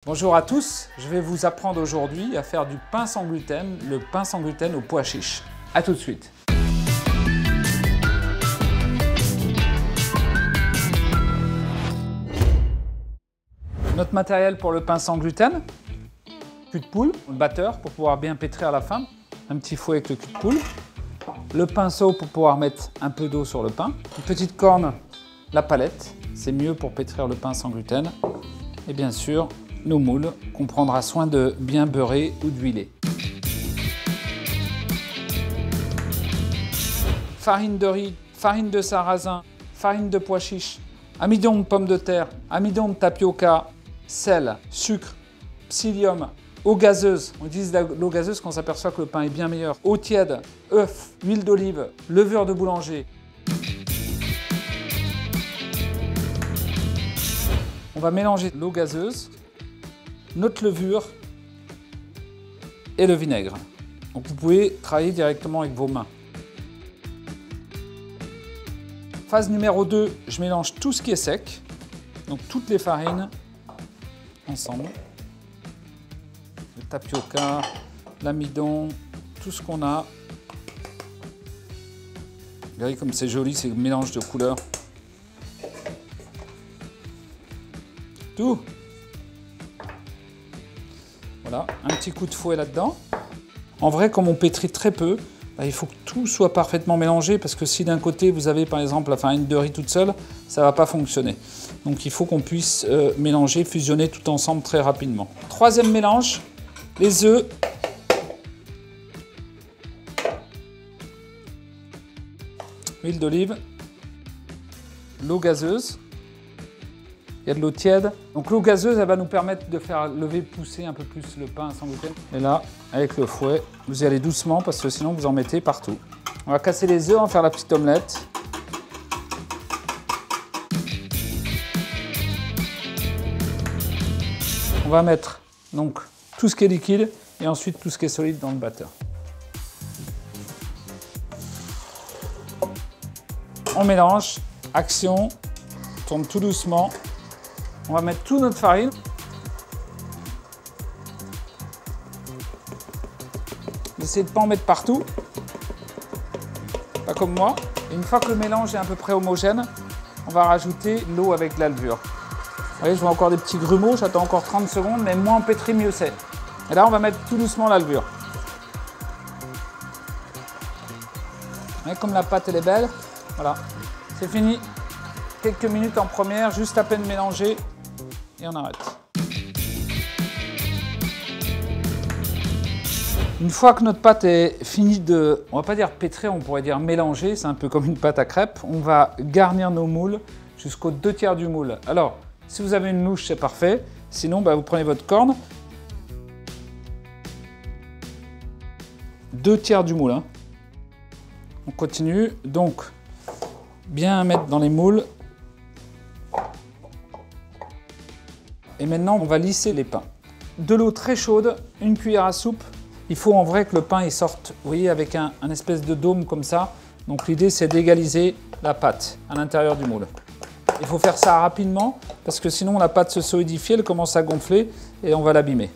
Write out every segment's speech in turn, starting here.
Bonjour à tous, je vais vous apprendre aujourd'hui à faire du pain sans gluten, le pain sans gluten au pois chiche. A tout de suite. Notre matériel pour le pain sans gluten, cul de poule, le batteur pour pouvoir bien pétrir à la fin, un petit fouet avec le cul de poule, le pinceau pour pouvoir mettre un peu d'eau sur le pain, une petite corne, la palette, c'est mieux pour pétrir le pain sans gluten, et bien sûr nos moules qu'on prendra soin de bien beurrer ou d'huiler. Farine de riz, farine de sarrasin, farine de pois chiche, amidon de pommes de terre, amidon de tapioca, sel, sucre, psyllium, eau gazeuse. On utilise l'eau gazeuse quand on s'aperçoit que le pain est bien meilleur. Eau tiède, œuf, huile d'olive, levure de boulanger. On va mélanger l'eau gazeuse, notre levure et le vinaigre. Donc vous pouvez travailler directement avec vos mains. Phase numéro 2, je mélange tout ce qui est sec, donc toutes les farines ensemble. Le tapioca, l'amidon, tout ce qu'on a. Regardez comme c'est joli, ces mélanges de couleurs. Tout. Voilà, un petit coup de fouet là-dedans. En vrai, comme on pétrit très peu, il faut que tout soit parfaitement mélangé parce que si d'un côté vous avez par exemple la farine de riz toute seule, ça ne va pas fonctionner. Donc il faut qu'on puisse mélanger, fusionner tout ensemble très rapidement. Troisième mélange, les œufs. Huile d'olive, l'eau gazeuse. Il y a de l'eau tiède. Donc l'eau gazeuse, elle va nous permettre de faire lever, pousser un peu plus le pain sans gluten. Et là, avec le fouet, vous y allez doucement parce que sinon vous en mettez partout. On va casser les œufs, on va faire la petite omelette. On va mettre donc tout ce qui est liquide et ensuite tout ce qui est solide dans le batteur. On mélange, action, on tourne tout doucement. On va mettre toute notre farine. Essayez de ne pas en mettre partout. Pas comme moi. Et une fois que le mélange est à peu près homogène, on va rajouter l'eau avec de la levure. Vous voyez, je vois encore des petits grumeaux, j'attends encore 30 secondes, mais moins on pétrit, mieux c'est. Et là, on va mettre tout doucement la levure. Vous voyez, comme la pâte, elle est belle. Voilà, c'est fini. Quelques minutes en première, juste à peine mélangé. Et on arrête. Une fois que notre pâte est finie de, on va pas dire pétrir, on pourrait dire mélanger, c'est un peu comme une pâte à crêpes, on va garnir nos moules jusqu'aux 2/3 du moule. Alors, si vous avez une louche, c'est parfait. Sinon, vous prenez votre corne. 2/3 du moule. Hein. On continue. Donc, bien mettre dans les moules. Et maintenant, on va lisser les pains. De l'eau très chaude, une cuillère à soupe. Il faut en vrai que le pain il sorte, vous voyez, avec un espèce de dôme comme ça. Donc l'idée, c'est d'égaliser la pâte à l'intérieur du moule. Il faut faire ça rapidement parce que sinon la pâte se solidifie, elle commence à gonfler et on va l'abîmer.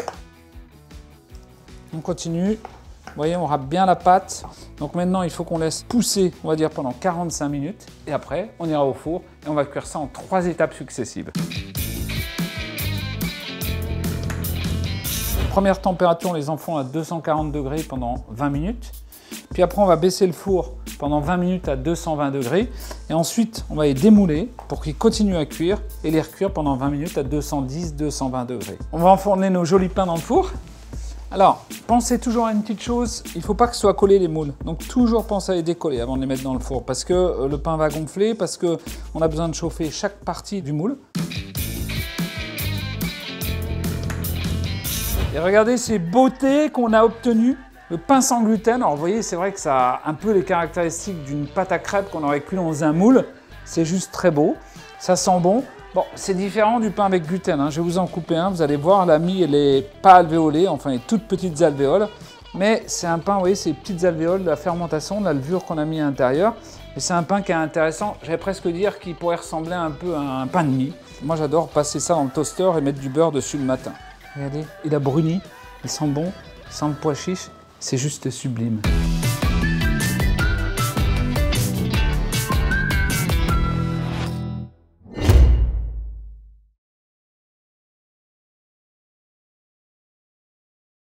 On continue. Vous voyez, on râpe bien la pâte. Donc maintenant, il faut qu'on laisse pousser, on va dire, pendant 45 minutes. Et après, on ira au four et on va cuire ça en 3 étapes successives. Première température, les enfants à 240 degrés pendant 20 minutes. Puis après, on va baisser le four pendant 20 minutes à 220 degrés. Et ensuite, on va les démouler pour qu'ils continuent à cuire et les recuire pendant 20 minutes à 210-220 degrés. On va enfourner nos jolis pains dans le four. Alors, pensez toujours à une petite chose, il ne faut pas que ce soit collé les moules. Donc toujours pensez à les décoller avant de les mettre dans le four parce que le pain va gonfler, parce qu'on a besoin de chauffer chaque partie du moule. Et regardez ces beautés qu'on a obtenues. Le pain sans gluten, alors vous voyez, c'est vrai que ça a un peu les caractéristiques d'une pâte à crêpes qu'on aurait cuit dans un moule. C'est juste très beau, ça sent bon. Bon, c'est différent du pain avec gluten, hein. Je vais vous en couper un, vous allez voir, la mie, elle n'est pas alvéolée, enfin les toutes petites alvéoles. Mais c'est un pain, vous voyez, ces petites alvéoles de la fermentation, de la levure qu'on a mis à l'intérieur. Et c'est un pain qui est intéressant, j'allais presque dire qu'il pourrait ressembler un peu à un pain de mie. Moi j'adore passer ça dans le toaster et mettre du beurre dessus le matin. Regardez, il a bruni, il sent bon, il sent le pois chiche, c'est juste sublime.